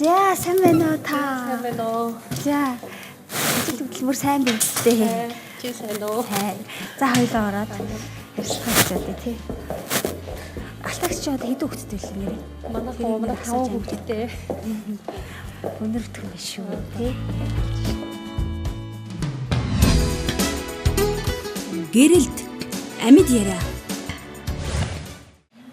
За сайн байна уу та? Сайн байна уу? За. Хөдөлмөр сайн байна дээ. Чи сайн уу? За хоёлоо ороод ярилцлага хийлээ тий. Алтагч ч одоо хэдэн хүүхэдтэй л нэрээ. Манай хоо 5 хүүхэдтэй. Өнөртөх юм шүү тий. Гэрэлт амьд яриа.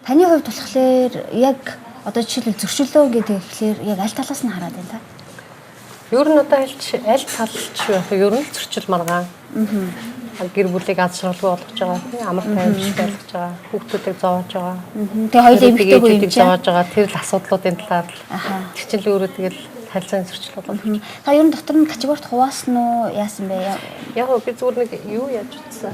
Таны хувьд болохоор яг одоо жишээлбэл зөрчилөө гэдэг ихлээр яг аль талаас нь хараад байна та? Ер нь одоо аль талч байх ер нь зөрчил маргаан. Гэр бүлийг аз жаргалгүй болгож байгаа тийм амар тайвшруулж болгож байгаа. Хүүхдүүдийг зовоож байгаа. Тэгээ хоёул эмэгтэйгүй юм чинь зовоож байгаа. Тэр л асуудлуудын талаар л. Тэр чинь л өөрөө тэгэл харилцааны зөрчил болов. Та ер нь дотор нь категорид хуваасан уу яасан бэ? Яг би зүгээр нэг юу яаж утсан.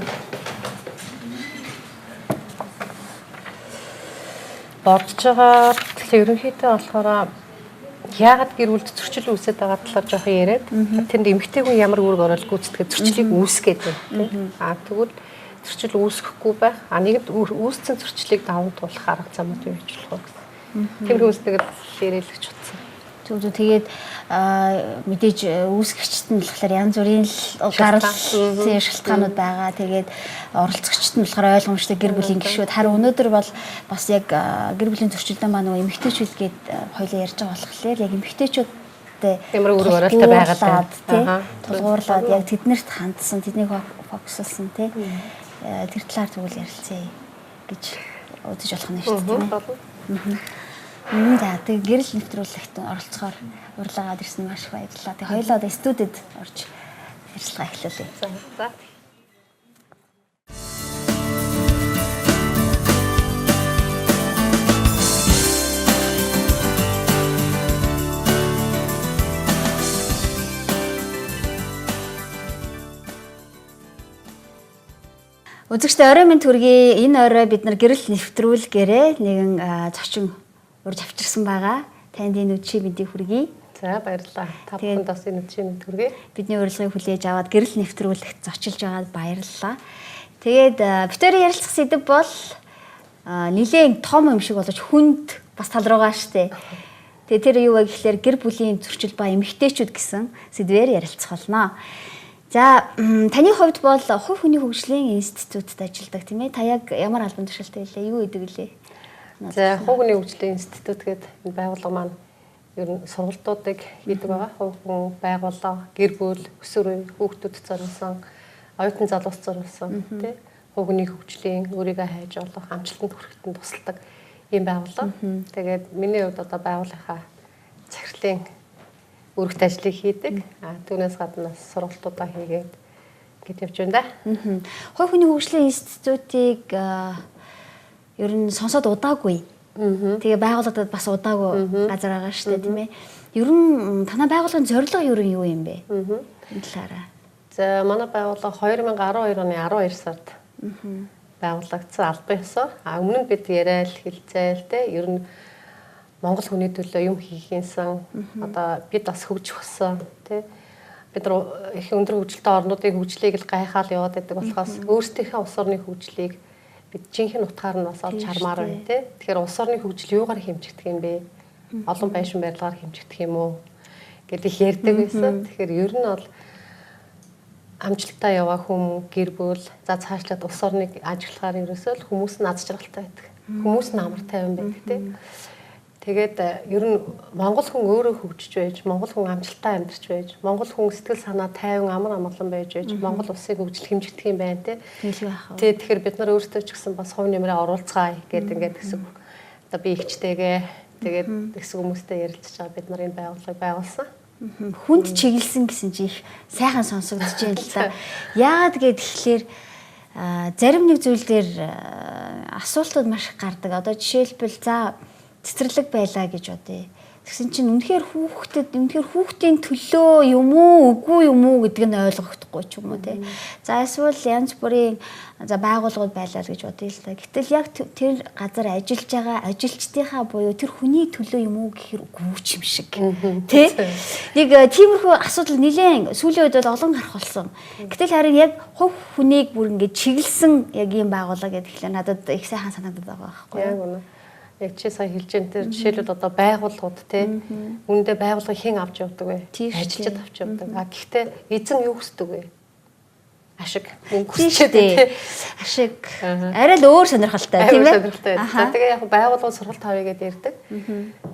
Бодож байгаа тэгэхээр ерөнхийдөө болохоор яагаад гэр бүлд зөрчил үүсээд байгаа талаар жоохон яриад тэнд эмэгтэй хүн ямар үүрэг оролцох гүйцэтгэж зөрчлийг үүсгээд байна тийм тэгвэл зөрчил үүсэхгүй байх нэгд үүссэн зөрчлийг даван туулах арга замууд юу гэж болох вэ гэсэн тийм үүсдэг л ярилж утсан. Тэгээд мэдээж үүсгэгчд нь болохоор янз бүрийн гарал шалтгаанууд байгаа. Тэгээд оролцогчд нь болохоор ойлгомжтой гэр бүлийн гишүүд. Харин өнөөдөр бол бас яг гэр бүлийн зөрчилдөөн маань нөгөө эмэгтэйчүүд гээд хоёлоо ярьж байгаа болохоор яг эмэгтэйчүүдтэй ямар үүрэг оролцоо байгаад тийм тулгуурлаад яг тэднэрт хандсан, тэднийг фокуслсан тийм тэр талаар тэгвэл ярилцъя гэж үзэж болох нь шүү дээ. За тэг гэрэл нэвтрүүлэгт оролцохоор урилгаад ирсэн маш их баярлалаа. Тэг хоёулаа одоо студид орж ярилцлага эхлүүлье. За. Үзэгчдээ орой минь төргий энэ орой бид нар гэрэл нэвтрүүлгээрээ нэгэн зочин урьж авчирсан байгаа. Танд энэ үдшийн мэндийг хүргэе. За баярлалаа. Та бүхэнд бас энэ үдшийн мэнд хүргэе. Бидний урилгыг хүлээж аваад гэрэл нэвтрүүлэгт зочилж байгаад баярлалаа. Тэгээд битүүрийн ярилцах сэдэв бол нэлээд том юм шиг болж хүнд бас тал руугаа штэ. Тэгээд тэр юу вэ гэхлээр гэр бүлийн зөрчил ба эмэгтэйчүүд гэсэн сэдвээр ярилцах болно. За таны хувьд бол хувь хүний хөгжлийн институтад ажилладаг тийм ээ. Та яг ямар албан тушаалтай вэ? Юу гэдэг лээ? За хувь хүний хөгжлийн институт гэдэг энэ байгууллага маань ер нь сургалтуудыг хийдэг байгаа. Хувь хүн байгууллага, гэр бүл, өсвөр үеийн хүүхдүүд зориулсан, оюутан залуус зориулсан тий хувь хүний хөгжлийн өөрийгөө хайж олох, амжилтанд хүрэхэд тусалдаг ийм байгууллага. Тэгээд миний хувьд одоо байгууллагынхаа захирлын өргөт ажлыг хийдэг. Түүнээс гадна сургалтуудаа хийгээд гээд явж байна да. Хувь хүний хөгжлийн институтыг ер нь сонсоод удаагүй. Тэгээ байгууллагад бас удаагүй газар байгаа шүү дээ тийм ээ. Ер нь танай байгууллагын зорилго ер нь юу юм бэ? Энэ талаараа. За манай байгууллага 2012 оны 12 сард байгуулагдсан албан ёсоор өмнө нь бид яриад хэлцээл те ер нь Монгол хүний төлөө юм хийхийнсэн одоо бид бас хөгжих болсон тий бид нар их өндөр хөгжилтэй орнуудын хөгжлийг л гайхаал яваад байдаг болохоос өөрсдийнхээ улс орны хөгжлийг бид жинхэнэ утгаар нь бас олж хармаар байна тий тэгэхээр улс орны хөгжил юугаар хэмжигдэх юм бэ олон байшин барилгаар хэмжигдэх юм уу гэдэг их ярьдаг байсан тэгэхээр ер нь бол амжилттай яваа хүмүүс гэр бүл за цаашлаад улс орныг ажиглахаар ерөөсөө л хүмүүс нь аз жаргалтай байдаг хүмүүс нь амар тайван байдаг тий тэгээд ер нь монгол хүн өөрөө хөгжиж байж, монгол хүн амжилттай амьдарч байж, монгол хүн сэтгэл санаа тайван амар амгалан байж, монгол улсыг хөгжил хэмжигдэх юм байна тий. Тэгэхээр бид нар өөрсдөө ч гэсэн бас хувь нэмрээ оруулцгаая гэдэг ингээд хэсэг. Одоо би ихчтэйгээ тэгээд хэсэг хүмүүстэй ярилцж байгаа бид нар энэ байгууллагыг байгуулсан. Хүнд чиглэсэн гэсэн чи их сайхан сонсогдож байна л да. Яагаад гэхээр зарим нэг зүйл дээр асуултууд маш их гардаг. Одоо жишээлбэл за цэцэрлэг байлаа гэж бодъё. Тэгсэн чинь үнэхээр хүүхдийн төлөө юм уу, үгүй юм уу гэдг нь ойлгохдохгүй ч юм уу тий. За эсвэл янз бүрийн за байгууллагууд байлаа гэж бодъё л та. Гэтэл яг тэр газар ажиллаж байгаа ажилчдынхаа буюу тэр хүний төлөө юм уу гэхээр үгүй ч юм шиг тий. Нэг тиймэрхүү асуудал нэлээд сүүлийн үед бол олон гарах болсон. Гэтэл харин яг хувь хүнийг бүр ингэж чиглэсэн яг ийм байгууллага гэдэг ихлээр надад их сайхан санагдаад байгаа байхгүй юу? Яг чи сая хэлж байгаа тэр жишээлбэл одоо байгууллагууд те үүндээ байгууллага хэн авч явдаг вэ? Ажилчид авч явдаг. Гэхдээ эзэн юу хүсдэг вэ? Ашиг мөнгө хүсчихэд ашиг арай л өөр сонирхолтой тийм ээ. За тэгээ яг байгууллагын сургалт авъя гэдээ ярьдаг.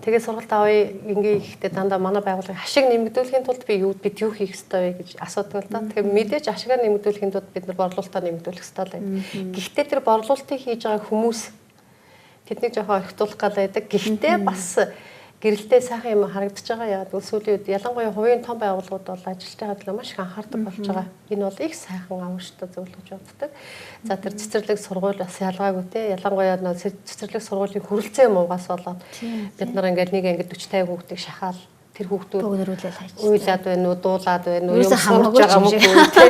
Тэгээ сургалт авъя ингэхдээ дандаа манай байгууллагын ашиг нэмэгдүүлэхийн тулд бид юу хийх ёстой вэ гэж асуудаг л да. Тэгээ мэдээж ашигаа нэмэгдүүлэхийн тулд бид нар борлуулалтаа нэмэгдүүлэх ёстой л байна. Гэхдээ тэр борлуулалтыг хийж байгаа хүмүүс тэднийг жоохон орхитуулах гал байдаг. Гэхдээ бас гэрэлтэй сайхан юм харагдаж байгаа. Яг сүүлийн үед ялангуяа хувийн том байгууллагууд бол ажилтнаа төлөө маш их анхаардаг болж байгаа. Энэ бол их сайхан авштай зүйл гэж боддог. За тэр цэцэрлэг сургууль бас ялгаагүй те. Ялангуяа цэцэрлэг сургуулийн хүрэлцээ муугаас болоод бид нар ингээд нэг ангид 40 50 хүүхдийг шахаал тэр хүүхдүүд бөгнөрүүлээд хайчих. Уйлаад байна уу, дуулаад байна уу, юм хамаагүй байгаа юм уу те.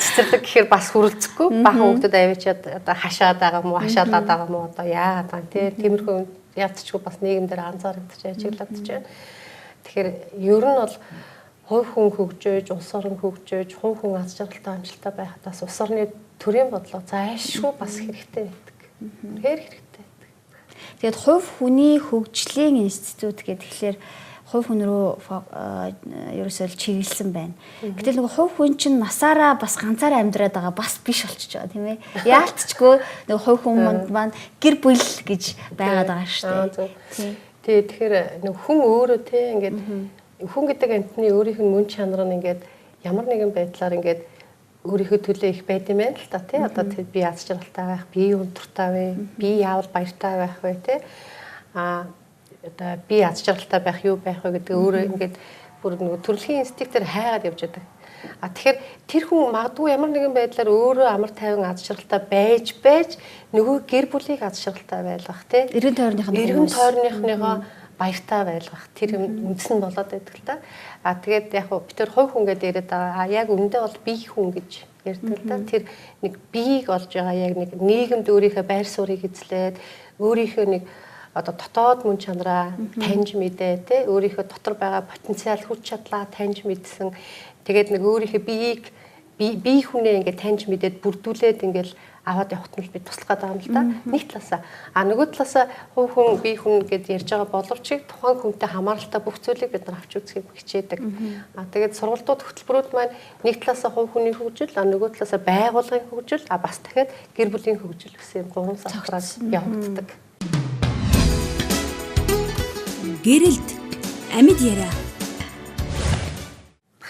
Цэцэрлэг гэхээр бас хүрэлцэхгүй. Бахан хүүхдүүд авчиад одоо хашаад байгаа мó, хашаалаад байгаа мó одоо яа ган те. Тиймэрхүү ядчгүй бас нийгэмдэр анзаарэгдэж ажиглагдаж байна. Тэгэхээр ер нь бол хувь хүн хөгжөөж, улс орон хөгжөөж, хувь хүн аз жаргалтай амжилттай байхад бас улс орны төрийн бодлого зайлшгүй бас хэрэгтэй байдаг. Хэрэгтэй байдаг. Тэгээд хувь хүний хөгжлийн институт гэдэг тэгэхээр хувь хүн рүү ерөөсөө чиглэсэн байна. Гэтэл нөгөө хувь хүн чинь насаараа бас ганцаараа амьдраад байгаа бас биш болчихж байгаа тийм ээ. Яалтчгүй нөгөө хувь хүн маань гэр бүл гэж байгаад байгаа шүү дээ. Тэгэхээр нөгөө хүн өөрөө те ингээд хүн гэдэг амтны өөрийнх нь мөн чанар нь ингээд ямар нэгэн байдлаар ингээд өөрийнхөө төлөө их байд юм байна л та тий. Одоо би аз жаргалтай байх, би өндөртэй вэ, би яавал баяртай байх вэ те. Одоо би аз жаргалтай байх юу байх вэ гэдэг өөрөө ингээд бүр нэг төрөлхийн инстинктээр хайгаад явж байдаг. Тэгэхээр тэр хүн магадгүй ямар нэгэн байдлаар өөрөө амар тайван аз жаргалтай байж нөгөө гэр бүлийг аз жаргалтай байлгах тий. Эргэн тойрныхныгоо баяртай байлгах тэр үндэс нь болоод байдаг л та. Тэгээд яг бид тэр хувь хүн гэдээ яриад байгаа. Яг үндэ бол бие хүн гэж ярьдаг л та. Тэр нэг биеийг олж байгаа яг нэг нийгэмд өөрийнхөө байр суурийг эзлээд өөрийнхөө нэг одоо дотоод мөн чанараа таньж мэдээ те өөрийнхөө дотор байгаа потенциал хүч чадлаа таньж мэдсэн тэгээд нэг өөрийнхөө биеийг бие хүнээ ингээд таньж мэдээд бүрдүүлээд ингээд аваад явахт нь би туслах гэдэг юм л да. Нэг талаасаа нөгөө талаасаа хувь хүн бие хүн гэдээ ярьж байгаа боловч тухайн хүнтэй хамааралтай бүх зүйлийг бид нар авч үзхийг хичээдэг. Тэгээд сургалтууд хөтөлбөрүүд маань нэг талаасаа хувь хүний хөгжил нөгөө талаасаа байгууллагын хөгжил бас дахиад гэр бүлийн хөгжил гэсэн гурван салбараас явагддаг. Гэрэлт амьд яриа.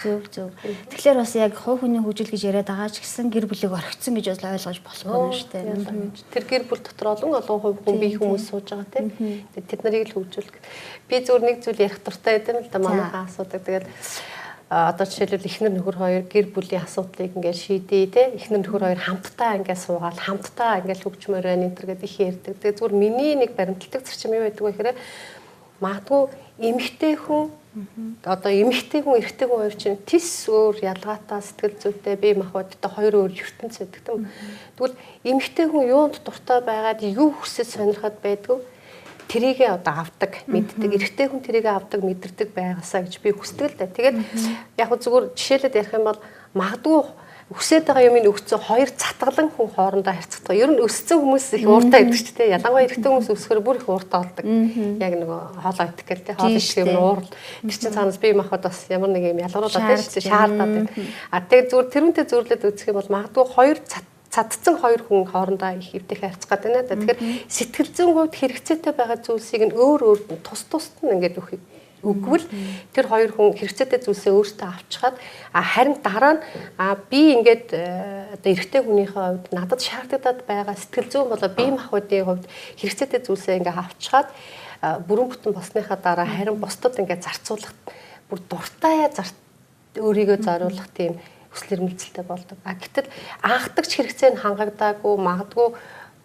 Зөв. Тэгэхээр бас яг хувь хүний хөгжил гэж яриад байгаа ч гэсэн гэр бүлийг орхицсон гэж бас ойлгож болохгүй юм шүү дээ. Тэр гэр бүл дотор олон хувь хүн бие хүмүүс сууж байгаа тийм. Тэд нарыг л хөгжүүлэх. Би зөвхөн нэг зүйл ярих дуртай байсан л да манайхаа асуудаг. Тэгээд одоо жишээлбэл эхнэр нөхөр хоёр гэр бүлийн асуудлыг ингээд шийдэе те. Эхнэр нөхөр хоёр хамтдаа ингээд суугаад хамтдаа ингээд хөгжмөр байна энэ төр гэдэг их ярьдаг. Тэгээд зүгээр миний нэг баримтлагдаг зарчим юу байдаг вэ гэхээр магадгүй эмэгтэй хүн одоо эмэгтэй хүн эрэгтэй хүн хоёр чинь тис өөр ялгаатай сэтгэл зүйтэй бие махбодтой хоёр өөр ертөнц байдаг тийм. Тэгвэл эмэгтэй хүн юунд дуртай байгаад юу хүсэж сонирхоод байдгүй тэрийгээ одоо авдаг мэддэг эрэгтэй хүн тэрийгээ авдаг мэдэрдэг байгаасаа гэж би хүсдэг л дээ. Тэгээд яг зүгээр жишээлээд ярих юм бол магадгүй өсөд байгаа юмыг өгцөө хоёр цатгалан хүн хоорондоо харьцдаг. Ер нь өссөн хүмүүс их ууртай байдаг ч тийм. Ялангуяа эрэгтэй хүмүүс өсөхөр бүр их ууртай болдог. Яг нөгөө хоолой идэх гэл тийм. Хоолой идэх юм уурал. Тэр чинь цаанаас бие махбод бас ямар нэг юм ялгаруулаад тийм шүү дээ. Шаардаад байна. Тэгээд зүгээр тэрүүнтэй зөөрлөд үзэх юм бол магадгүй хоёр цадцсан хоёр хүн хоорондоо их хөвдөх харьцах гэдэг байна. Тэгэхээр сэтгэл зүйн хувьд хэрэгцээтэй байгаа зүйлсийг нь өөр тус нь ингээд өгвөл тэр хоёр хүн хэрэгцээтэй зүйлсээ өөртөө авчихад харин дараа нь би ингээд одоо эрэгтэй хүнийхээ хувьд надад шаардлагатай байгаа сэтгэл зүйн болоо бие махбодын хувьд хэрэгцээтэй зүйлсээ ингээд авчихад бүрэн бүтэн болсныхаа дараа харин бусдад ингээд зарцуулах бүр дуртай өөрийгөө зориулах тийм хүсэл эрмэлзэлтэй болдог. Гэтэл анхдагч хэрэгцээ нь хангагдаагүй магадгүй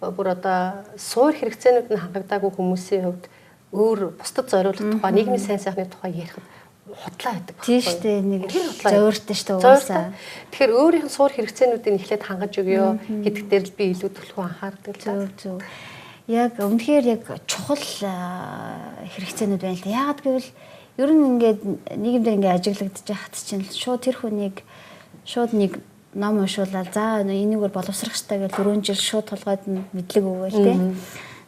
бүр одоо суур хэрэгцээнүүд нь хангагдаагүй хүмүүсийн хувьд өөр бусдад зориулах тухай нийгмийн сайн сайхны тухай ярихад худлаа байдаг. Тийм шүү дээ. Нэг зөөртэй шүү дээ уусаа. Тэгэхээр өөрийнх нь суур хэрэгцээнүүдийг эхлээд хангаж өгөө гэдэг дээр л би илүү төлхөө анхаардаг л. Зөв. Яг үнэхээр яг чухал хэрэгцээнүүд байна л да. Яагаад гэвэл ер нь ингээд нийгэмдээ ингээд ажиглагдаж байхад чинь шууд тэр хүнийг шууд нэг ном уншуулаад за энийгээр боловсрох хэрэгтэй гэж 4 жил шууд толгойд нь мэдлэг өгөөл тээ.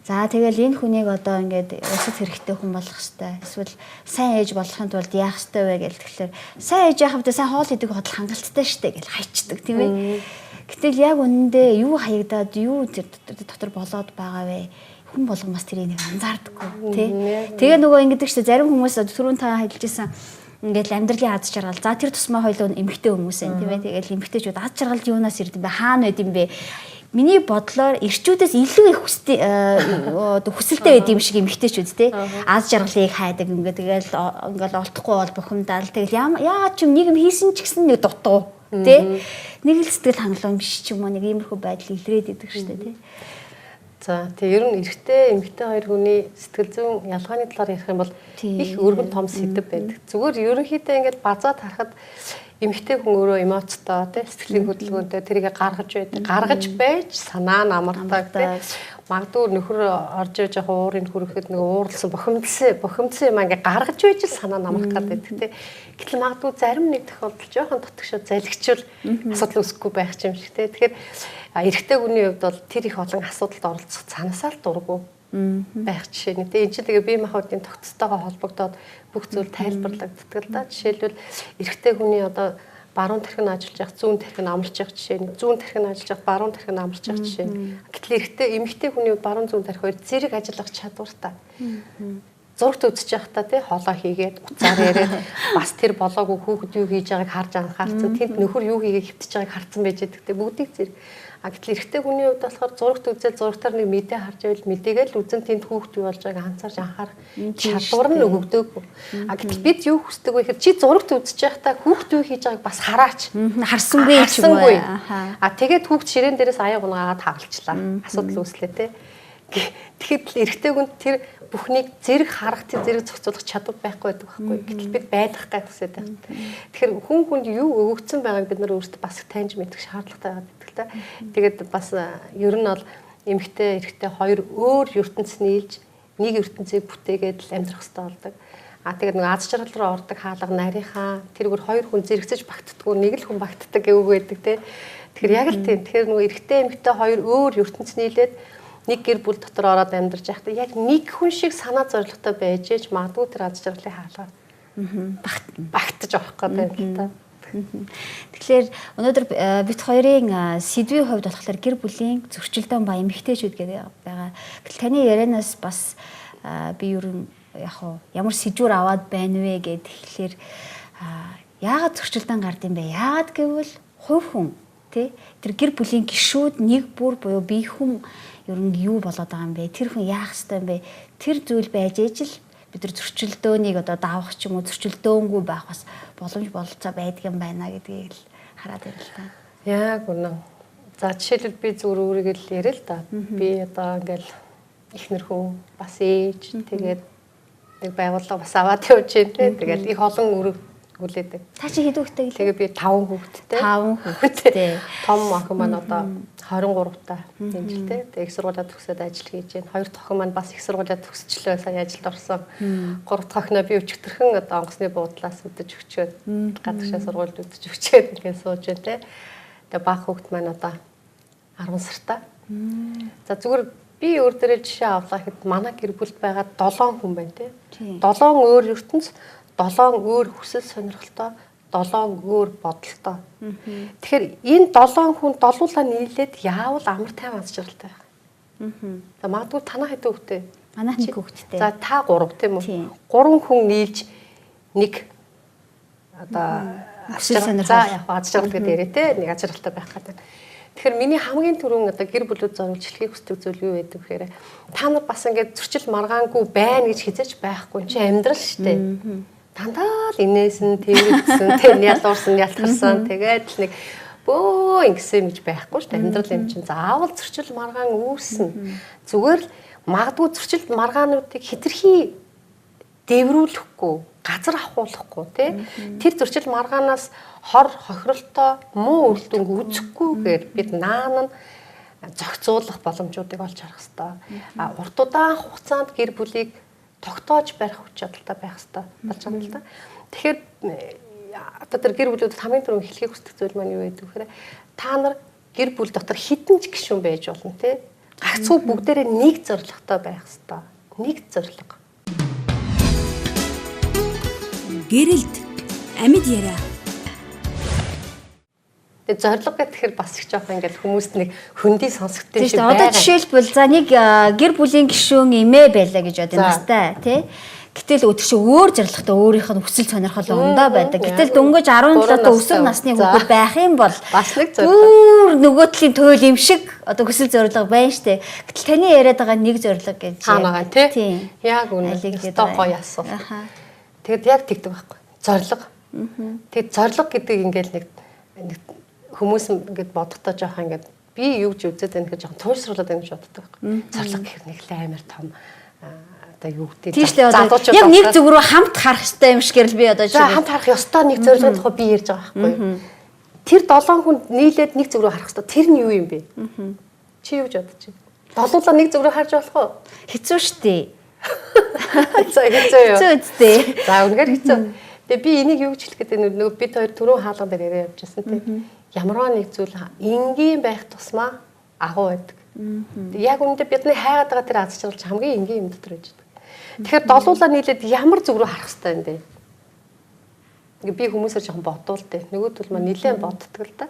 За тэгэл энэ хүнийг одоо ингээд улсад хэрэгтэй хүн болох хэвээр эсвэл сайн ээж болохын тулд яах ёстой вэ гэж тэгэхээр сайн ээж яхав сайн хоол идэх бодол хангалттай штэ гэж хайчдаг тийм ээ. Гэтэл яг үнэндээ юу хаягдаад юу дотор болоод байгаа вэ? Хүн болгон бас тэрийг нэг анзаардаггүй тий. Тэгээ нөгөө ингэдэг штэ зарим хүмүүс түрүүн та хэлжсэн ингээд амьдралын аз жаргал. За тэр тусмаа хоёул эмэгтэй хүмүүс байна тийм ээ. Тэгэл эмэгтэйчүүд аз жаргалд юунаас ирд юм бэ? Хаана байд юм бэ? Миний бодлоор эрчүүдээс илүү их хүсэлтэй байд юм шиг эмэгтэйчүүд тий. Аз жаргалыг хайдаг ингээд ингээл олдохгүй бол бухимдал. Тэгэл яагаад ч юм нэг юм хийсэн ч гэсэн нэг дутуу тий. Нэг л сэтгэл хангалуун биш ч юм уу нэг иймэрхүү байдал илрээд идэг штэ тий. За тэг ер нь эрэгтэй эмэгтэй хоёр хүний сэтгэл зүйн ялгааны талаар ярих юм бол их өргөн том сэдэв байдаг. Зүгээр ерөнхийдөө ингээд базаад харахад эмэгтэй хүн өөрөө эмоцтой тий сэтгэлийн хөдөлгөөнтэй тэрийг гаргаж байдаг. Гаргаж байж санаа намардаг тий. Магадгүй нөхөр орж иж яг уурыг хүрэхэд нэг уурлсан бухимдсан юм ингээд гаргаж байж л санаа намрах гэдэг тий. Гэтэл магадгүй зарим нэг тохиолдолд жоохон дотгошоо залгичвал асуудал үүсэхгүй байх юм шиг тий. Тэгэхээр эрэгтэй хүний хувьд бол тэр их олон асуудалд оролцох цаанасаа л дурггүй байх жишээ нь. Тэгээ энэ чинь тэгээ бие махбодын тогтцоотойгоо холбогдоод бүх зүйл тайлбарлагддаг л да. Жишээлбэл эрэгтэй хүний одоо баруун тархин ажиллаж явах, зүүн тархин амарч явах жишээ нь. Зүүн тархин ажиллаж явах, баруун тархин амарч явах жишээ нь. Гэтэл эрэгтэй эмэгтэй хүний баруун зүүн тархи хоёр зэрэг ажиллах чадвартай. Зургт үзэж явахдаа тий хоолоо хийгээд уцаар яриад бас тэр болоогүй хүүхэд юу хийж байгааг харж анхаарсан. Тэнд нөхөр юу хийгээ хөвтөж байгааг харсан байж байдаг тий бүгдийг зэрэг. Гэтэл эрэгтэй хүний хувьд болохоор зургт үзэл зургатаар нэг мэдээ харж байвал мэдээгээл үзэн тэнд хүүхэд юу болж байгааг анзаарч анхаарах чадвар нь өгөгдөөгүй. Гэтэл бид юу хүсдэг вэ гэхээр чи зургт үзэж байхдаа хүүхэд юу хийж байгааг бас хараач. Харсангүй ч юм уу. Тэгээд хүүхэд ширээн дээрээс аяа гунаагаад хагалчлаа. Асуудал үүслээ тий. Тэгэхэд эрэгтэй хүн тэр бүхнийг зэрэг харах, зэрэг зохицуулах чадвар байхгүй байдаг байхгүй. Гэтэл бид байх гай төсөөд байна. Тэгэхээр хүн хүнд юу өгөгдсөн байгааг бид нар өөрсдөө бас таньж мэдэх шаардлагатай байдаг л та. Тэгээд бас ер нь бол эмэгтэй, эрэгтэй хоёр өөр ертөнц нийлж нэг ертөнцийг бүтээгээд л амьдрах хэрэгтэй болдог. Тэгээд нэг аз жаргал руу ордог хаалга нарийнхаа тэргээр хоёр хүн зэрэгцэж багтдаггүй нэг л хүн багтдаг гэвэг байдаг те. Тэгэхээр яг л тийм. Тэгэхээр нөгөө эрэгтэй эмэгтэй хоёр өөр ертөнц нийлээд нэг гэр бүл дотор ороод амьдарч байхдаа яг нэг хүн шиг санаа зорилготой байж ээж магадгүй тэр аз жаргалын хаалгаар багтаж авах гэдэг юм л та. Тэгэхээр өнөөдөр бид хоёрын сэдвийн хувьд болохоор гэр бүлийн зөрчилдөөн ба эмэгтэйчүүд гэдэг байгаа. Гэтэл таны ярианаас бас би ер нь яг ямар сэдвэр аваад байна вэ гэд тэгэхээр яагаад зөрчилдөөн гардыг бэ? Яагаад гэвэл хувь хүн тий тэр гэр бүлийн гишүүд нэг бүр буюу бие хүн ер нь юу болоод байгаа юм бэ? Тэр хүн яах ёстой юм бэ? Тэр зүйл байж ээж л бид нар зөрчилдөөнийг одоо даавах ч юм уу зөрчилдөөнгүй байх бас боломж бололцоо байдаг юм байна гэдгийг л хараад байна л та. Яг үнэн. За жишээлбэл би зүгээр өөрийгөө л яриа л да. Би одоо ингээл ихнэр хүн бас ээж тэгээд нэг байгууллага бас аваад явж байна те. Тэгээд их олон өрөг хүлээдэг. Та чи хэд хүүхэдтэй гэлээ? Тэгээ би 5 хүүхэдтэй. 5 хүүхэдтэй. Том охин маань одоо 23 та энэ жилдээ. Тэгээ их сургуулиуд төгсөөд ажил хийж байна. Хоёр дахь охин маань бас их сургуулиуд төгсчлөө сая ажилд орсон. 3 дахь охиноо би өчигдөрхөн одоо онгоцны буудлаас үдэж өгчөөд гадагшаа сургуульд үдэж өгчөөд ингээд сууж байна те. Тэгээ баах хүүхэд маань одоо 10 сартаа. За зүгээр би өөр дээрээ жишээ авлаа гэхэд манай гэр бүлд байгаа 7 хүн байна те. 7 өөр ертөнц 7 өөр хүсэл сонирхолтой, 7 өөр бодолтой. Тэгэхээр энэ 7 хүн долуулаа нийлээд яавал амар тайван аз жаргалтай байх. За магадгүй танаа хэдэн хүүхэдтэй? Манайх нэг хүүхэдтэй. За та 3 тийм үү? 3 хүн нийлж нэг одоо хүсэл сонирхол. За яг аз жаргал гэдэг яриа те нэг аз жаргалтай байх гэдэг. Тэгэхээр миний хамгийн түрүүн одоо гэр бүлүүд зориулж хэлхийг хүсдэг зүйл юу байдаг гэхээр та нар бас ингээд зөрчил маргаангүй байна гэж хизэж байхгүй чи амьдрал шүү дээ. Дандаа л инээс нь тэрэгсэн, тэр ялуурсан, ялтарсан тэгээд л нэг бөө ингэсэн гэж байхгүй шүү дээ. Амьдрал юм чинь заавал зөрчил маргаан үүснэ. Зүгээр л магадгүй зөрчил маргаануудыг хэтэрхий дэврүүлэхгүй, газар ахуулахгүй тий. Тэр зөрчил маргаанаас хор хохиролтой муу үр дүнг үзэхгүйгээр бид наан нь зохицуулах боломжуудыг олж харах хэрэгтэй. Урт удаан хугацаанд гэр бүлийг тогтоож барих хүч чадалтай байх хэрэгтэй болж байгаа юм л да. Тэгэхээр одоо тэр гэр бүлүүдэд хамгийн түрүүнд хэлхийг хүсдэг зүйл маань юу вэ гэхээр та нар гэр бүл дотор хідэн ч гишүүн байж болно тий. Гагцхүү бүгдээрээ нэг зорилготой байх хэрэгтэй. Нэг зорилго. Гэрэлт амьд яриа. Тэгээ зорилго гэхээр бас их жоох ингээд хүмүүст нэг хөндөй сонсогдсон шиг байна. Одоо жишээлбэл за нэг гэр бүлийн гишүүн эмээ байлаа гэж бодё настай тий. Гэтэл өдөр чи өөр зорилготой өөрийнх нь хүсэл сонирхол өндөө байдаг. Гэтэл дөнгөж 17 өсвөр насны хүүхэд байх юм бол бас нэг зорилго. Нөгөө талын туйл юм шиг одоо хүсэл зорилго байна штэ. Гэтэл таны яриад байгаа нэг зорилго гэж хаанагаа тий. Яг үнэ. Өстой гоё асуулт. Тэгэд яг тэгдэг байхгүй. Зорилго. Тэгэд зорилго гэдэг ингээд нэг хүмүүс ингээд бодохдоо жоох ингээд би юу ч үзээд байна гэж жоох туйлшруулад байна гэж боддог байхгүй. Зорилго гэхэр нэг л амар том одоо юу гэдэг залуучууд яг нэг зүг рүү хамт харах хэрэгтэй юм шиг л би одоо хамт харах ёстой нэг зорилгын тухай би ярьж байгаа байхгүй. Тэр 7 хүн нийлээд нэг зүг рүү харах хэрэгтэй. Тэр нь юу юм бэ? Чи юу гэж бодож байна? Долуулаа нэг зүг рүү харж болох уу? Хэцүү штэ. За хэцүү юу? Хэцүү үстэй. За үнэхээр хэцүү. Тэгээ би энийг юу гэж хэлэх гэдэг нь нөгөө бид хоёр түрүү хаалга дээр яриа явж байсан тийм. Ямарваа нэг зүйл энгийн байх тусмаа агуу байдаг. Яг үүндээ бидний хайгаад байгаа тэр аз жаргал хамгийн энгийн юм дотор байж байгаа. Тэгэхээр долуулаа нийлээд ямар зүг рүү харах хэрэгтэй юм бэ? Би хүмүүсээр жоохон бодвол дээ. Нөгөөдөл маань нилээн боддог л да.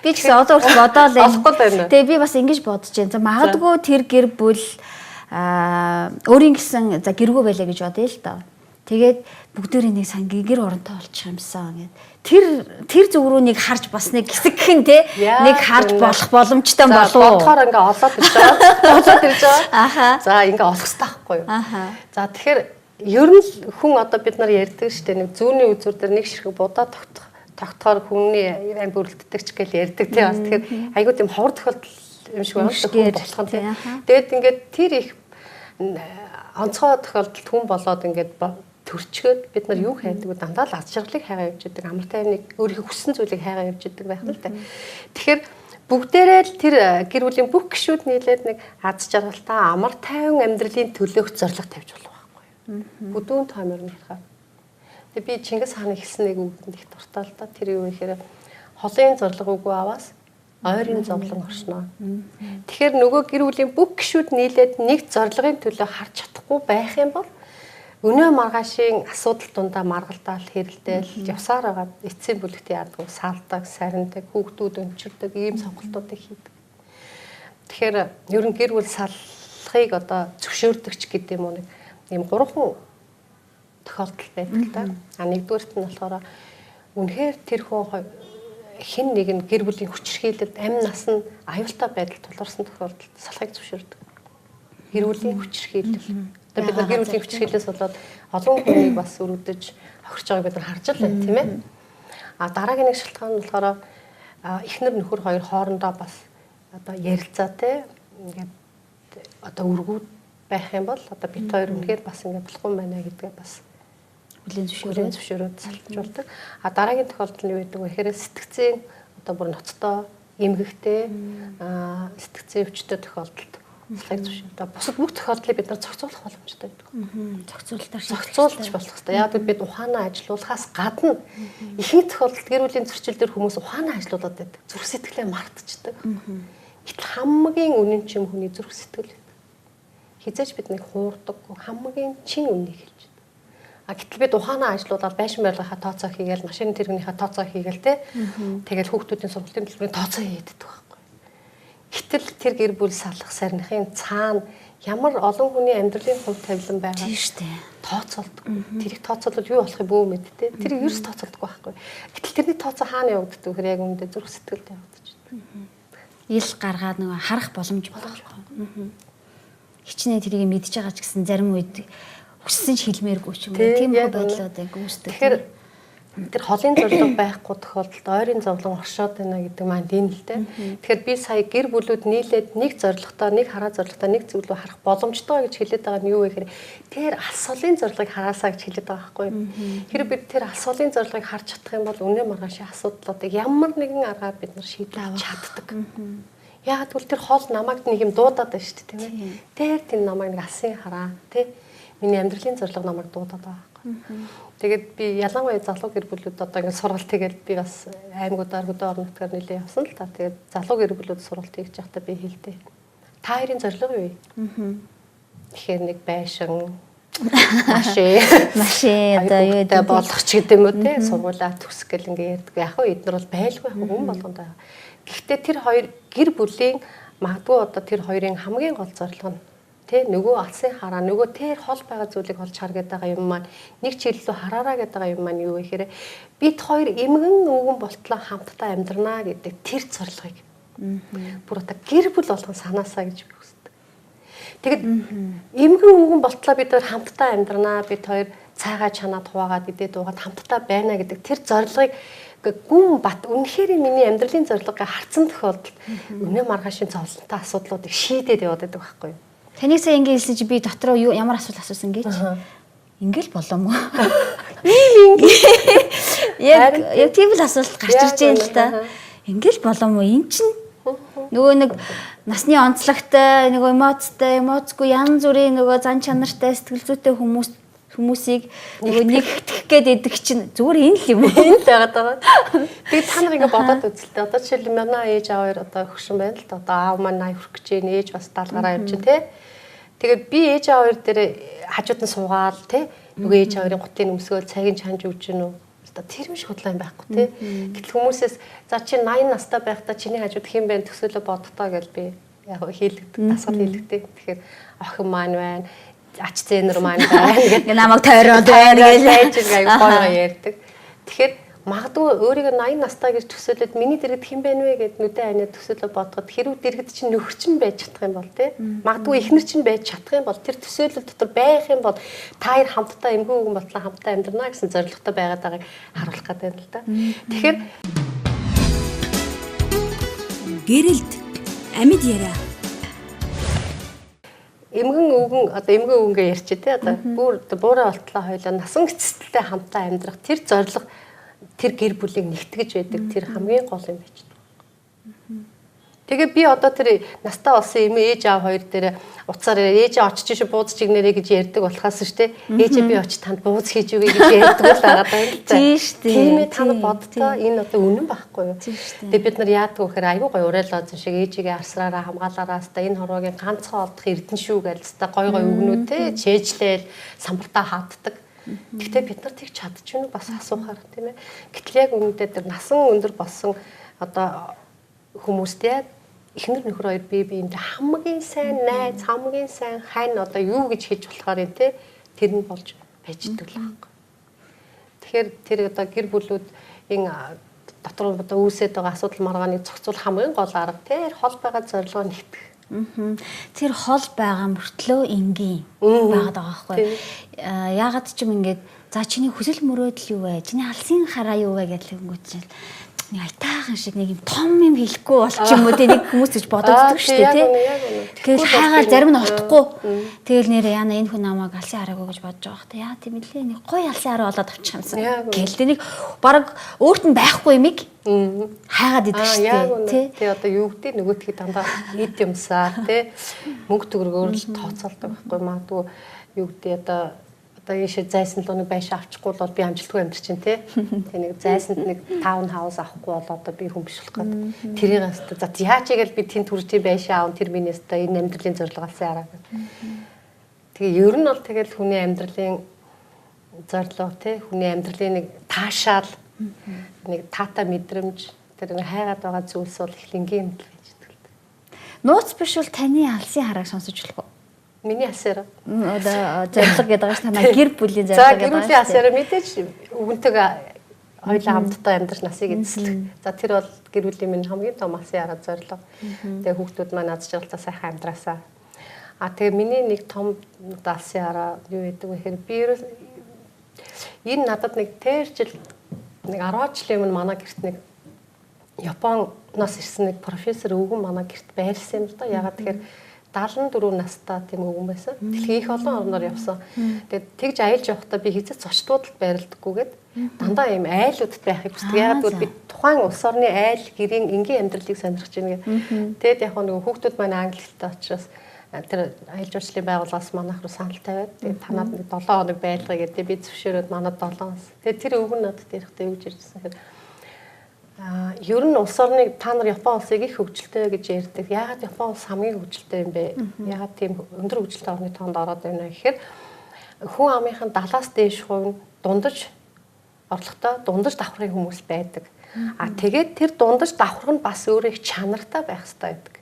Би ч гэсэн одоо хүртэл бодоол байна. Тэгээ би бас ингэж бодож байна. Магадгүй тэр гэр бүл өөрийн гэсэн за гэргүй байлаа гэж бодъё л доо. Тэгээд бүгдээрээ нэг сангийн гэр оронтой болчих юмсан гэд. Тэр зүг рүү нэг харж бас нэг хэсэг гэн те нэг харж болох боломжтой болов уу? Бодохоор ингээ олоод ирж байгаа. Олоод ирж байгаа. За ингээ олох хэрэгтэй байхгүй юу? За тэгэхээр ер нь хүн одоо бид нар ярьдаг шүү дээ. Нэг зүүнний үзүүр дээр нэг ширхэг будаа тогтохоор хүний ам бүрэлддэг ч гэж ярьдаг тий бас. Тэгэхээр айгуу тийм ховор тохиолдол юм шиг байна. Болох нь тий. Тэгээд ингээд тэр их онцгой тохиолдолд хүн болоод ингээд төрчгөөд бид нар юу хайдаг вэ? Дандаа л аз жаргалыг хайгаа явж идэг. Амар тайвныг өөрийнхөө хүссэн зүйлийг хайгаа явж идэг байх л та. Тэгэхээр бүгдээрээ л тэр гэр бүлийн бүх гишүүд нийлээд нэг аз жаргалтай амар тайван амьдралын төлөөх зорилго тавьж болох байхгүй юу? Бүдүүн таймер нь ярихаа. Тэгээ би Чингис хааны хэлсэн нэг үгэнд их дуртай л да. Тэр юу гэхээр холын зорилго үгүй аваас ойрын зовлон оршноо. Тэгэхээр нөгөө гэр бүлийн бүх гишүүд нийлээд нэг зорилгын төлөө харж чадахгүй байх юм бол өнөө маргаашийн асуудал дундаа маргалдаал хэрэлдээл явсаар байгаа эцсийн бүлэгт яадаг саалдаг, сариндаг, хүүхдүүд өнчирдэг ийм сонголтуудыг хийдэг. Тэгэхээр ер нь гэр бүл салахыг одоо зөвшөөрдөгч гэдэг юм уу нэг ийм 3 тохиолдол байдаг л да. Нэгдүгээрт нь болохоор үнэхээр тэр хүн хэн нэг нь гэр бүлийн хүчирхийлэлд амь нас нь аюултай байдал тулгарсан тохиолдолд салахыг зөвшөөрдөг. Гэр бүлийн хүчирхийлэл. Одоо бид нар гэр бүлийн хүчирхийлэлээс болоод олон хүнийг бас өрөвдөж хохирч байгааг бид нар харж л байна тийм ээ. Дараагийн нэг шалтгаан нь болохоор эхнэр нөхөр хоёр хоорондоо бас одоо ярилцаатай ингээд одоо өргүүд байх юм бол одоо бид хоёр үнэхээр бас ингээд болохгүй байна гэдгээ бас хүлээн зөвшөөрөөд салжуулдаг. Дараагийн тохиолдол нь юу гэдэг вэ гэхээр сэтгцийн одоо бүр ноцтой эмгэгтэй сэтгцийн өвчтөй тохиолдолд салхийг зөвшөөрдөг. Бусад бүх тохиолдлыг бид нар зохицуулах боломжтой байдаг. Зохицуулж болох хэрэгтэй. Яг бид ухаанаа ажилуулахаас гадна ихэнх тохиолдолд гэр бүлийн зөрчил дээр хүмүүс ухаанаа ажилуулад байдаг. Зүрх сэтгэлээ мартчихдаг. Гэтэл хамгийн үнэн чим хүний зүрх сэтгэл байдаг. Хизээч бид нэг хуурдаг хамгийн чин үннийг хэлж байна. Гэтэл бид ухаанаа ажилуулаад байшин барилгынхаа тооцоо хийгээл, машины тэрэгнийхээ тооцоо хийгээл те. Тэгэл хүүхдүүдийн сургалтын төлбөрийн тооцоо хийдэг байхгүй. Гэтэл тэр гэр бүл салах сарныхын цаана ямар олон хүний амьдралын хувь тавилан байгаа. Тийм шүү дээ. Тооцоолдог. Тэрийг тооцоолол юу болох юм бөө мэд те. Тэрийг ерөөс тооцоолдоггүй байхгүй. Гэтэл тэрний тооцоо хаана явагддаг вэ? Яг үүндээ зүрх сэтгэлд явагдаж байна. Ил гаргаад нөгөө харах боломж болохгүй. Хичнээн тэрийг мэдж байгаа ч гэсэн зарим үед хүссэн ч хэлмээргүй ч юм уу. Тийм байдлуудыг үүсдэг. Тэгэхээр тэр холын зорилго байхгүй тохиолдолд ойрын зовлон оршоод байна гэдэг маань энэ л дээ. Тэгэхээр би сая гэр бүлүүд нийлээд нэг зорилготой, нэг хараа зорилготой нэг зүйл рүү харах боломжтой гэж хэлээд байгаа нь юу вэ гэхээр тэр алс холын зорилгыг хараасаа гэж хэлээд байгаа байхгүй юу. Хэрэв бид тэр алс холын зорилгыг харж чадах юм бол өнөө маргаашийн асуудлуудыг ямар нэгэн аргаар бид нар шийдэж чаддаг. Яг тэгвэл тэр хол намайг нэг юм дуудаад байна шүү дээ тийм ээ. Тэр тийм намайг нэг алсын хараа тий. Миний амьдралын зорилго намайг дуудаад байгаа. Тэгээд би ялангуяа залуу гэр бүлүүд одоо ингэ сургалт хийгээл би бас аймагуудаар хөдөө орон нутгаар нэлээ явсан л та. Тэгээд залуу гэр бүлүүд сургалт хийж байхдаа би хэлдэг. Та хоёрын зорилго юу вэ? Тэгэхээр нэг байшин машин одоо юу гэдэг болох ч гэдэг юм уу те сургуулаа төгсөх гэл ингээ ярьдаг. Яг нь эдгээр бол байлгүй хүн болгонд байгаа. Гэхдээ тэр хоёр гэр бүлийн магадгүй одоо тэр хоёрын хамгийн гол зорилго нь тэ нөгөө алсын хараа нөгөө тэр хол байгаа зүйлийг олж хар гэдэг байгаа юм маань нэг чиглэлөө хараараа гэдэг байгаа юм маань юу вэ гэхээр бид хоёр эмгэн өвгөн болтлоо хамтдаа амьдрнаа гэдэг тэр зорилгыг бүр одоо гэр бүл болгон санаасаа гэж би хүсдэг. Тэгэд эмгэн өвгөн болтлоо бид хоёр хамтдаа амьдрнаа бид хоёр цайгаа чанаад хуваагаад идээд уугаад хамтдаа байна гэдэг тэр зорилгыг гүн бат үнэхээр миний амьдралын зорилгыг харцсан тохиолдолд өнөө маргаашийн зовлонтой асуудлуудыг шийдээд яваад байдаг байхгүй юу? Таныг сая ингэ хэлсэн чи би дотроо юу ямар асуулт асуусан гэж. Ингээл болом уу? Яг тийм л асуулт гарч ирж байна л да. Ингээл болом уу? Эн чин нөгөө нэг насны онцлогтой, нөгөө эмоцгүй янз бүрийн нөгөө зан чанартай сэтгэл зүйтэй хүмүүсийг нөгөө нэгтгэх гээд идэг чинь зүгээр энэ л юм уу? Энэ л байгаа. Тэгээд та нар ингээ бодоод үзэлтэй. Одоо жишээл манай ээж аав одоо хөгшин байна л да. Одоо аав маань 80 хүрэх гэж байна. Ээж бас 70 гараа явж байна те. Тэгээд би ээж аав дээр хажууд нь суугаал те. Нөгөө ээж аавын гутын өмсгөөл цагийн чанж өгч гэнэ үү? Одоо тэр юм шиг худлаа юм байхгүй те. Гэтэл хүмүүсээс за чи 80 настай байхдаа чиний хажууд хэн бэ төсөөлө бодтоо гэж би яг хийлэгдэг, дасгал хийлэгдэг. Тэгэхээр охин маань байна. Ач зээнэр маань байна гэдэг намайг тойроод байна гэж аюу гойгоо ярьдаг. Тэгэхээр магадгүй өөрийгөө 80 настай гэж төсөөлөд миний дэргэд хэн байна вэ гэд нүдэн айнаа төсөөлө бодоход хэрүү дэргэд чинь нөхөр чинь байж чадах юм бол тий. Магадгүй эхнэр чинь байж чадах юм бол тэр төсөөлөл дотор байх юм бол та хоёр хамтдаа эмгэн үгэн бодлоо хамтдаа амьдрнаа гэсэн зорилготой байгаад байгааг харуулах гэдэг юм л да. Тэгэхээр гэрэлт амьд яриа. Эмгэн өвгөнгөө ярьчих тий одоо буураа болтлоо хоёлаа насан эцэстэлтэй хамтаа амьдрах тэр зорилго тэр гэр бүлийг нэгтгэж байдаг тэр хамгийн гол юм байж байгаа. Тэгээ би одоо тэр настаа болсон эмээ ээж аав хоёр дээр уцаар ээжээ очиж ш бууз чигнэрээ гэж ярьдаг болохоос ш тий ээжээ би очиж танд бууз хийж өгье гэж ярьдаг л байгаа даа. Тийм шүү дээ. Тийм ээ та боддоо энэ одоо үнэн байхгүй юу? Тэгээ бид нар яадаг вэ гэхээр айгүй гоё уриалаа зэн шиг ээжигээ арсраараа хамгаалаараа хаста энэ хорвогийн ганцхан олдох эрдэн шүү гэж хаста гоё гоё өгнүүд тий чэйжлээл самбартаа хааддаг. Гэхдээ бид нар тэгж чадчихна бас асуухаар тийм ээ. Гэтэл яг үүндээ тэр насан өндөр болсон одоо хүмүүст яг эхнэр нөхөр хоёр бие биендээ хамгийн сайн найз, хамгийн сайн хань одоо юу гэж хийж болохоор юм те тэр нь болж байж идэг л байхгүй. Тэгэхээр тэр одоо гэр бүлүүд энэ дотор одоо үүсээд байгаа асуудал маргааныг зохицуулах хамгийн гол арга тэр хол байгаа зорилгоо нэгтгэх. Тэр хол байгаа мөртлөө энгийн байгаад байгаа байхгүй. Яагаад ч юм ингээд за чиний хүсэл мөрөөдөл юу вэ? Чиний алсын хараа юу вэ гэдэг юм чинь нэг айтаахан шиг нэг юм том юм хэлэхгүй болчих юм уу те нэг хүмүүс гэж бодогддог шүү дээ тий. Тэгэл хайгаар зарим нь утахгүй. Тэгэл нэрээ яна энэ хүн намайг алсын хараагүй гэж бодож байгаа хта. Яа тийм лээ нэг гоё алсын хараа болоод авчих юмсан. Гэл тэ нэг баг өөрт нь байхгүй юмыг хайгаад идэх шүү дээ тий. Одоо юу гэдэг нөгөөдхий дандаа эд юмсаа тий мөнгө төгрөгөөр л тооцоолдог байхгүй магадгүй юу гэдэг одоо ийшээ зайсан л нэг байшаа авчихгүй бол би амжилтгүй амьдр чинь тий. Тэгээ нэг зайсанд нэг таун хаус авахгүй бол одоо би хүн биш болох гээд тэрийг хэвээр за яач игээл би тэнд төрчий байшаа аав тэр минийс та энэ амьдралын зорилго алсан араа гэдэг. Тэгээ ер нь бол тэгэл хүний амьдралын зорилго тий хүний амьдралын нэг таашаал нэг таата мэдрэмж тэр нэг хайгаад байгаа зүйлс бол их лингийн юм л гэж хэлдэг. Нууц биш бол таны алсын харааг сонсож болох уу? Миний асар. Одоо зорилго гэдэг байгаа ш танаа гэр бүлийн зорилго гэдэг. За гэр бүлийн асар мэдээж өвөнтэйг хоёулаа хамтдаа амьдрах насыг эзэслэх. За тэр бол гэр бүлийн минь хамгийн том алсын арга зорилго. Тэгээ хүүхдүүд маань аз жаргалтай сайхан амьдраасаа. Тэгээ миний нэг том алсын арга юу гэдэг вэ гэхээр би энэ надад нэг тэр жил нэг 10 жилийн өмнө манай гэрт нэг Японоос ирсэн нэг профессор өвгөн манай гэрт байрлсан юм л да. Ягаад тэгэхээр 74 настай тийм өвгөн байсан. Дэлхийн их олон орноор явсан. Тэгээд тэгж аялж явахдаа би хизээч зочдуудад байрладаггүйгээд дандаа ийм айлуудад байхыг хүсдэг. Ягаад гэвэл би тухайн улс орны айл гэрийн энгийн амьдралыг сонирхож байна гэх. Тэгэд яг нэг хүүхдүүд маань англи хэлтэй учраас тэр аялал жуулчлалын байгууллагаас манайх руу санал тавиад тэгээд танад нэг 7 хоног байлгая гэдэг би зөвшөөрөөд манад 7 хоног. Тэгээд тэр өвгөн надад ярихдаа юу гэж ирсэн хэрэг ер нь улс орныг та нар Япон улсыг их хөгжилтэй гэж ярьдаг. Яагаад Япон улс хамгийн хөгжилтэй юм бэ? Яагаад тийм өндөр хөгжилтэй орны тоонд ороод байна гэхээр хүн амынхын 70-аас дээш хувь дундаж орлоготой дундаж давхрын хүмүүс байдаг. Тэгээд тэр дундаж давхар нь бас өөрөө их чанартай байх хэрэгтэй байдаг.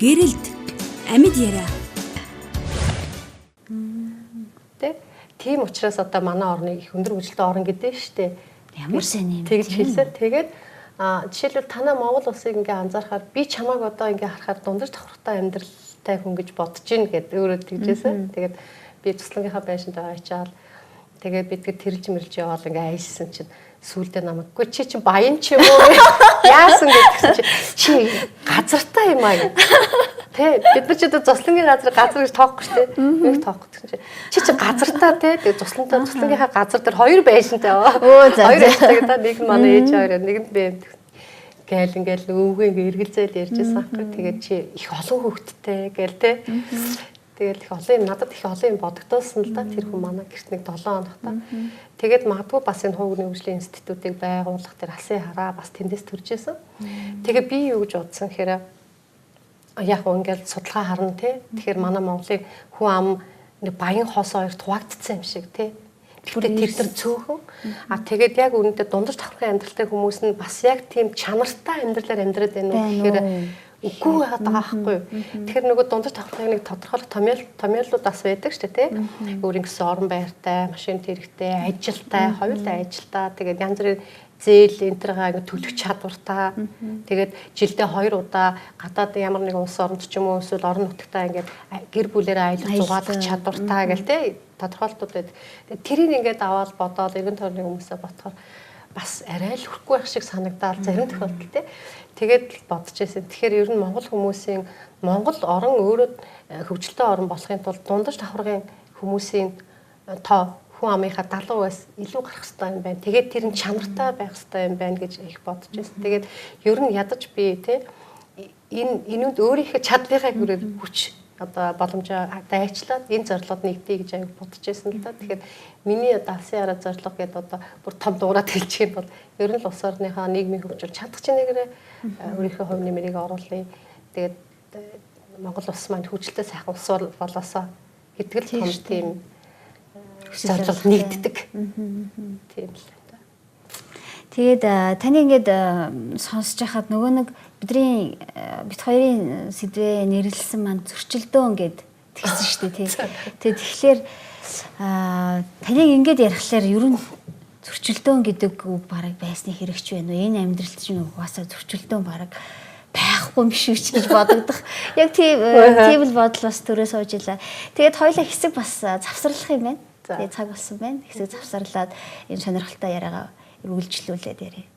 Гэрэлт амьд яриа. Тийм учраас одоо манай орныг их өндөр хөгжилтэй орн гэдэг нь шүү дээ. Ямар сайн юм. Тэгж хэлсэн. Тэгээд жишээлбэл танаа Монгол улсыг ингээ анзаарахаар би чамайг одоо ингээ харахаар дундаж давхартай амьдралтай хүн гэж бодож гин гэдэг өөрөө тэгжсэн. Тэгээд би туслангийнхаа байшинтай очиад тэгээд бидгээ тэрж мэрж яваал ингээ айсан чинь сүүлдээ намайг чи баян ч юм уу яасан гэдэг чи газартай юм аа. Тэ бид нар ч одоо зослонгийн газар гэж тоохгүй шүү дээ. Нэг тоохгүй гэсэн чи газартаа те тэгээ зослонгийнхаа газар дээр хоёр байшинтай байгаа. Хоёр байшинтай та нэг нь манай ээж хоёр нэг нь би гээл ингээл өвгөө ингээ эргэлзээл ярьжсэн аахгүй. Тэгээд чи их олон хүүхэдтэй гээл те. Тэгэл их олон юм надад их олон юм бодогдуулсан л да тэр хүн манай гэрт нэг 7 хоног та. Тэгээд магадгүй бас энэ хуугны хөгжлийн институтыг байгуулах тэр алсын хараа бас тэндээс төржсэн. Тэгээ би юу гэж бодсон гэхээр яг ингээл судалгаа харна тий. Тэгэхээр манай Монголын хүн ам нэг баян хоос хоёр хуваагдсан юм шиг тий. Тэгвэл тэр цөөхөн. Тэгээд яг үүнтэй дундаж давхрын амьдралтай хүмүүс нь бас яг тийм чанартай амьдралаар амьдраад байна уу гэхээр үгүй байгаад байгаа байхгүй юу. Тэгэхээр нөгөө дундаж давхрын нэг тодорхойлох томьёолууд бас байдаг шүү дээ тий. Өөр ингэсэн орон байртай, машин тэрэгтэй, ажилтай, хоёулаа ажилтаа тэгээд янз бүрийн зээл энтергаа ингэ төлөх чадвартай. Тэгээд жилдээ 2 удаа гадаад ямар нэгэн улс оронд ч юм уу эсвэл орон нутгатаа ингэ гэр бүлээрээ аялах зугаалах чадвартай гэл тий тодорхойлтууд байдаг. Тэрийг ингээд аваад бодоод эргэн тойрны хүмүүсээ ботхоор бас арай л хүрхгүй байх шиг санагдаад зарим тохиолдолд тий. Тэгээд бодож байсан. Тэгэхээр ер нь Монгол хүмүүсийн Монгол орон өөрөө хөгжилтэй орн болохын тулд дундаж давхаргын хүмүүсийн тоо хүн амынхаа 70%-аас илүү гарах хэрэгтэй юм байна. Тэгээд тэр нь чанартай байх хэрэгтэй юм байна гэж их бодож байсан. Тэгээд ер нь ядаж би тий энэнд өөрийнхөө чадлынхаа хүрээр хүч одоо боломжоо дайчлаад энэ зорилгод нэгдэе гэж аяг бодож байсан л да. Тэгэхээр миний алсын хараа зорилго гэдэг одоо бүр том дуурайд хэлчих юм бол ер нь л улс орныхаа нийгмийн хөгжил чадах чинь нэгээрээ өөрийнхөө хувь нэмрийг оруулъя. Тэгээд Монгол улс маань хөгжилтэй сайхан улс болоосоо гэдэг л том тийм зорилго нэгддэг. Тийм л да. Тэгээд таны ингээд сонсож байхад нөгөө нэг бидний бит хоёрын сэдвээ нэрлэлсэн маань зөрчилдөөн гэд тэгсэн шүү дээ тий. Тэгээд тэгэхээр таныг ингээд ярихлаар ер нь зөрчилдөөн гэдэг үг бараг байсны хэрэгч байна уу? Энэ амьдралд чинь угаасаа зөрчилдөөн бараг байхгүй юм шиг ч гэж бодогдох. Яг тийм л бодол бас төрөө сууж илаа. Тэгээд хоёлаа хэсэг бас завсарлах юм байна. Тэгээд цаг болсон байна. Хэсэг завсарлаад энэ сонирхолтой яриагаа үргэлжлүүлээд ярив.